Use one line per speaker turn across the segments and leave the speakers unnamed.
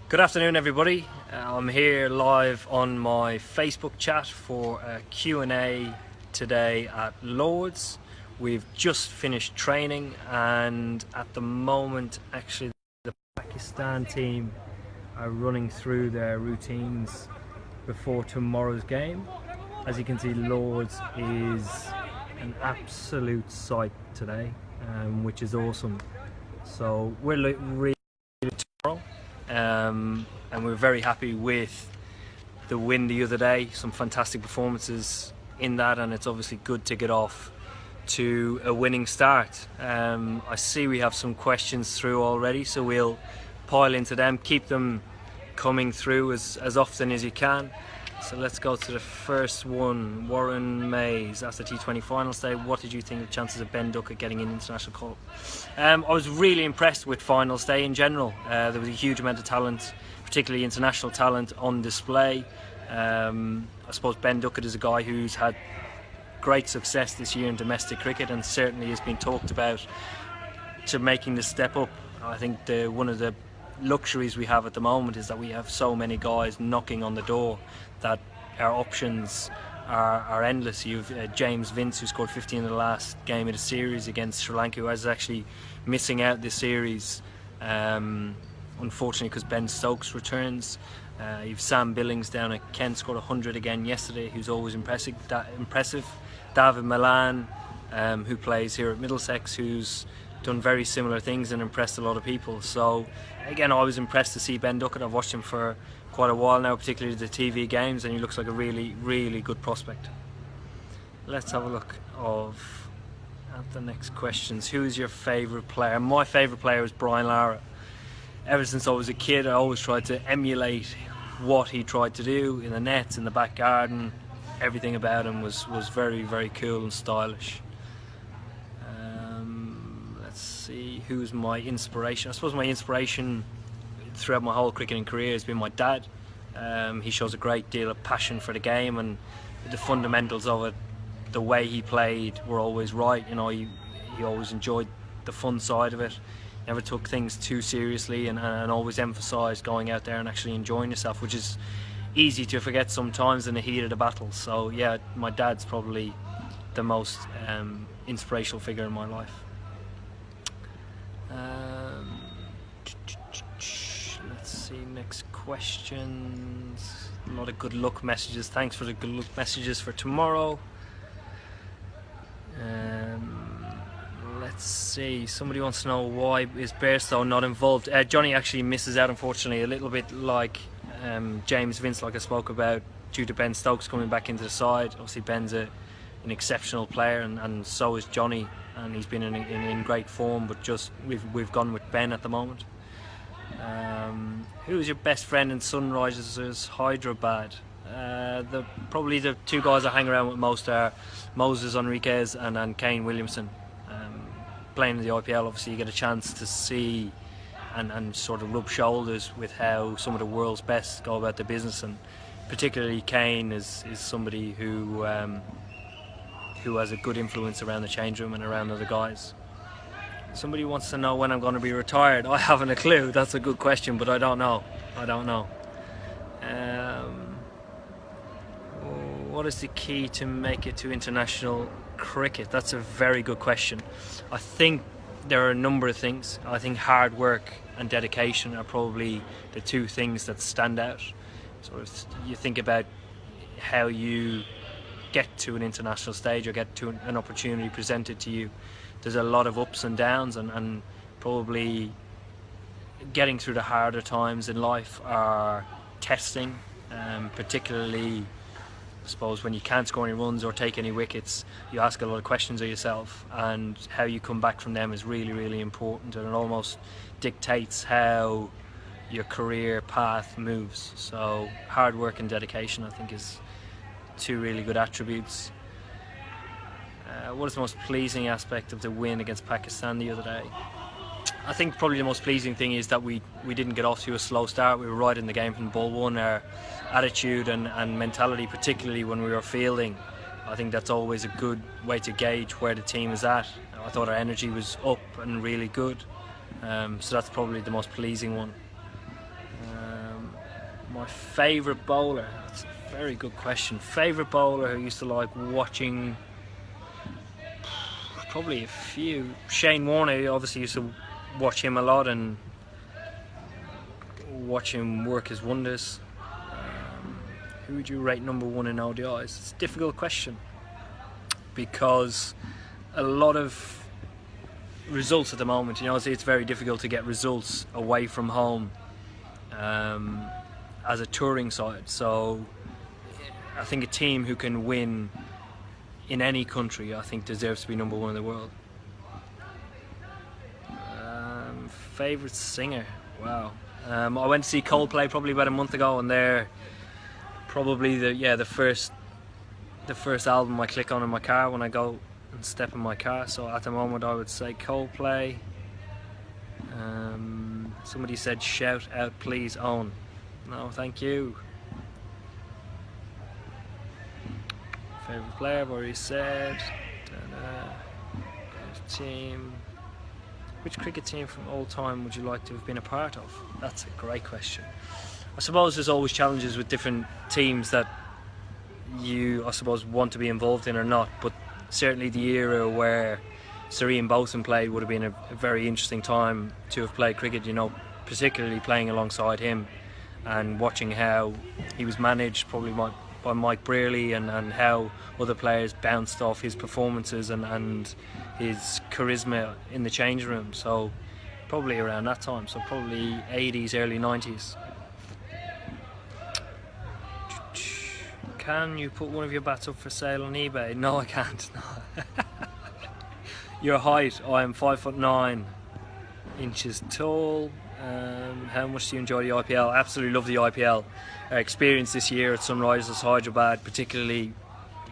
Good afternoon, everybody. I'm here live on my Facebook chat for a Q&A today at Lord's. We've just finished training, and at the moment actually the Pakistan team are running through their routines before tomorrow's game. As you can see, Lord's is an absolute sight today, which is awesome. So we're really tomorrow. And we're very happy with the win the other day. Some fantastic performances in that, and it's obviously good to get off to a winning start. I see we have some questions through already, so we'll pile into them, keep them coming through as often as you can. So let's go to the first one. Warren Mays, after T20 finals day, what did you think of the chances of Ben Duckett getting an international call? I was really impressed with finals day in general. There was a huge amount of talent, particularly international talent, on display. I suppose Ben Duckett is a guy who's had great success this year in domestic cricket and certainly has been talked about to making the step up. I think one of the luxuries we have at the moment is that we have so many guys knocking on the door that our options are endless. You've James Vince, who scored 50 in the last game of the series against Sri Lanka, who is actually missing out this series, unfortunately, because Ben Stokes returns. You've Sam Billings down at Kent, scored 100 again yesterday, who's always impressive. David Milan, who plays here at Middlesex, who's done very similar things and impressed a lot of people. So again, I was impressed to see Ben Duckett. I've watched him for quite a while now, particularly the TV games, and he looks like a really good prospect. Let's have a look at the next questions. Who is your favourite player? My favourite player is Brian Lara. Ever since I was a kid, I always tried to emulate what he tried to do in the nets, in the back garden. Everything about him was very cool and stylish. Let's see, who's my inspiration? I suppose my inspiration throughout my whole cricketing career has been my dad. He shows a great deal of passion for the game, and the fundamentals of it, the way he played, were always right. You know, he always enjoyed the fun side of it, never took things too seriously, and always emphasised going out there and actually enjoying yourself, which is easy to forget sometimes in the heat of the battle. So yeah, my dad's probably the most inspirational figure in my life. Let's see, next questions. A lot of good luck messages. Thanks for the good luck messages for tomorrow. Let's see, somebody wants to know why is Bairstow not involved. Johnny actually misses out, unfortunately, a little bit like James Vince, like I spoke about, due to Ben Stokes coming back into the side. Obviously Ben's an exceptional player, and so is Johnny, and he's been in great form, but just we've gone with Ben at the moment. Who is your best friend in Sunrisers Hyderabad? Probably the two guys I hang around with most are Moses Enriquez and Kane Williamson. Playing in the IPL, obviously you get a chance to see and sort of rub shoulders with how some of the world's best go about their business, and particularly Kane is somebody who has a good influence around the change room and around other guys. Somebody wants to know when I'm going to be retired. I haven't a clue. That's a good question, but I don't know. What is the key to make it to international cricket? That's a very good question. I think there are a number of things. I think hard work and dedication are probably the two things that stand out. Sort of, you think about how you get to an international stage or get to an opportunity presented to you. There's a lot of ups and downs, and probably getting through the harder times in life are testing, particularly I suppose when you can't score any runs or take any wickets. You ask a lot of questions of yourself, and how you come back from them is really important, and it almost dictates how your career path moves. So hard work and dedication, I think, is two really good attributes. What is the most pleasing aspect of the win against Pakistan the other day? I think probably the most pleasing thing is that we didn't get off to a slow start. We were right in the game from ball one. Our attitude and mentality, particularly when we were fielding, I think that's always a good way to gauge where the team is at. I thought our energy was up and really good, so that's probably the most pleasing one. My favourite bowler, that's a very good question. Favourite bowler who used to like watching, probably a few. Shane Warne, obviously used to watch him a lot and watch him work his wonders. Who would you rate number one in ODIs? It's a difficult question because a lot of results at the moment, you know, it's very difficult to get results away from home as a touring side. So I think a team who can win in any country, I think, deserves to be number one in the world. Favourite singer? Wow. I went to see Coldplay probably about a month ago, and they're probably the first album I click on in my car when I go and step in my car. So at the moment I would say Coldplay. Somebody said shout out please Eoin. No, thank you. Favourite player, I've already said. Team. Which cricket team from all time would you like to have been a part of? That's a great question. I suppose there's always challenges with different teams that you, I suppose, want to be involved in or not, but certainly the era where Sir Ian Botham played would have been a very interesting time to have played cricket, you know, particularly playing alongside him and watching how he was managed probably by Mike Brearley and how other players bounced off his performances and his charisma in the change room. So probably around that time, so probably 80s, early 90s. Can you put one of your bats up for sale on eBay? No, I can't. No. Your height? I am 5'9" tall. How much do you enjoy the IPL? Absolutely love the IPL. Our experience this year at Sunrisers Hyderabad, particularly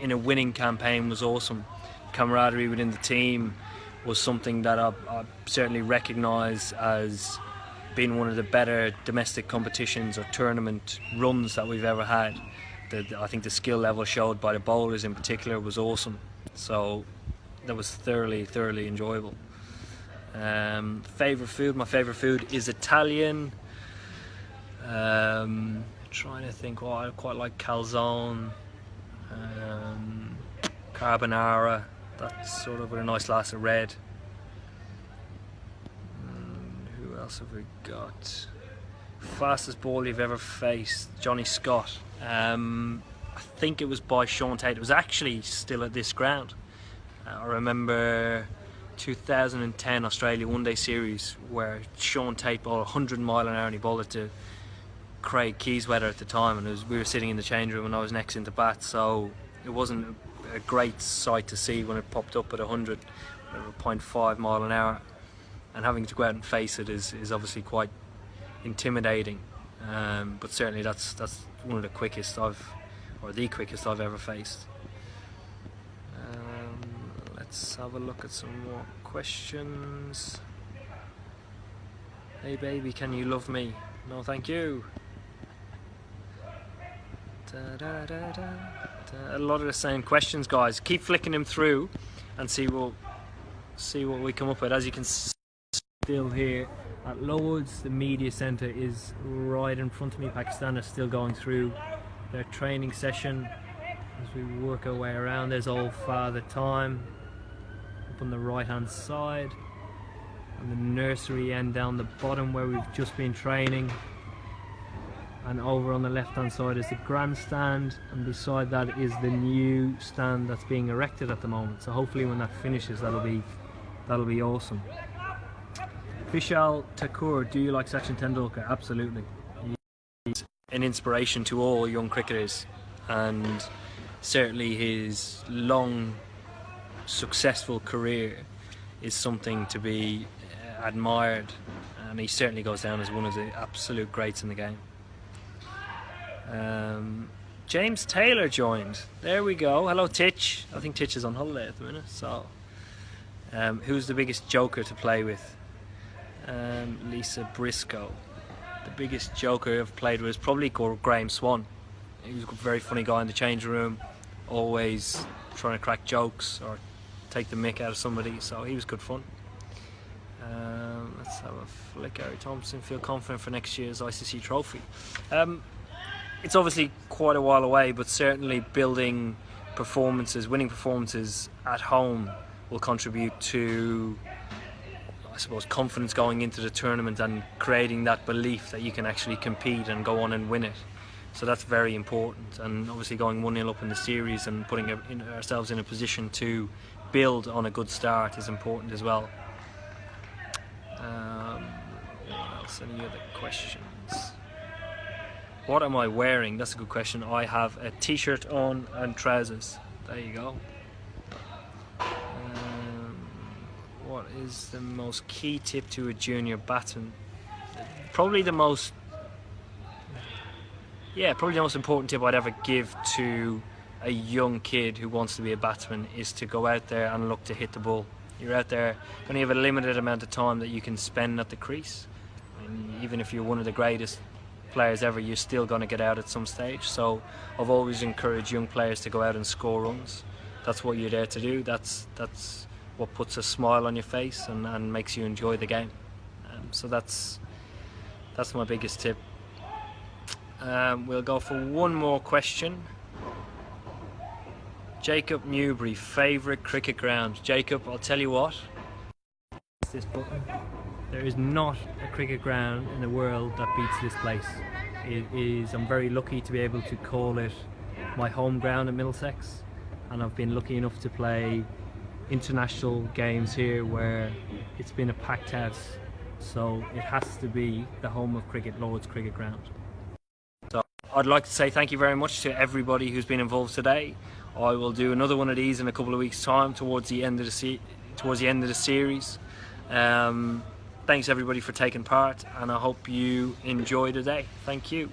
in a winning campaign, was awesome. Camaraderie within the team was something that I certainly recognise as being one of the better domestic competitions or tournament runs that we've ever had. I think the skill level showed by the bowlers in particular was awesome. So that was thoroughly enjoyable. Favourite food? My favourite food is Italian. Trying to think, I quite like calzone, carbonara. That's sort of with a nice glass of red. Who else have we got? Fastest ball you've ever faced? Johnny Scott. I think it was by Sean Tate. It was actually still at this ground. I remember 2010 Australia One Day Series where Sean Tate bowled 100 mile an hour and he bowled it to Craig Keysweather at the time, and we were sitting in the change room and I was next into bat, so it wasn't a great sight to see when it popped up at 100, 0.5 mile an hour, and having to go out and face it is obviously quite intimidating, but certainly that's one of the quickest the quickest I've ever faced. Let's have a look at some more questions. Hey baby, can you love me? No thank you. A lot of the same questions, guys. Keep flicking them through and see what we come up with. As you can see, still here at Lords, the media centre is right in front of me. Pakistan is still going through their training session as we work our way around. There's old Father Time up on the right hand side, and the nursery end down the bottom where we've just been training, and over on the left hand side is the grandstand, and beside that is the new stand that's being erected at the moment. So hopefully when that finishes, that'll be awesome. Vishal Thakur, do you like Sachin Tendulkar? Absolutely. He's an inspiration to all young cricketers, and certainly his long successful career is something to be admired, and he certainly goes down as one of the absolute greats in the game. James Taylor joined. There we go. Hello Titch. I think Titch is on holiday at the minute. So who's the biggest joker to play with? Lisa Briscoe. The biggest joker I've played with is probably called Graham Swan. He was a very funny guy in the change room, always trying to crack jokes or take the mick out of somebody, so he was good fun. Let's have a flick. Gary Thompson, feel confident for next year's ICC trophy. it's obviously quite a while away, but certainly building performances, winning performances at home will contribute to, I suppose, confidence going into the tournament and creating that belief that you can actually compete and go on and win it. So that's very important, and obviously going 1-0 up in the series and putting ourselves in a position to build on a good start is important as well. What else? Any other questions? What am I wearing? That's a good question. I have a t-shirt on and trousers. There you go. What is the most key tip to a junior batsman? Probably the most important tip I'd ever give to a young kid who wants to be a batsman is to go out there and look to hit the ball. You're out there, going to have a limited amount of time that you can spend at the crease. And even if you're one of the greatest players ever, you're still going to get out at some stage. So I've always encouraged young players to go out and score runs. That's what you're there to do. That's what puts a smile on your face and makes you enjoy the game. So that's my biggest tip. We'll go for one more question. Jacob Newbury, favourite cricket ground. Jacob, I'll tell you what. This button. There is not a cricket ground in the world that beats this place. It is. I'm very lucky to be able to call it my home ground in Middlesex, and I've been lucky enough to play international games here where it's been a packed house. So it has to be the home of cricket, Lord's Cricket Ground. So I'd like to say thank you very much to everybody who's been involved today. I will do another one of these in a couple of weeks' time towards the end of the series. Thanks everybody for taking part, and I hope you enjoy the day. Thank you.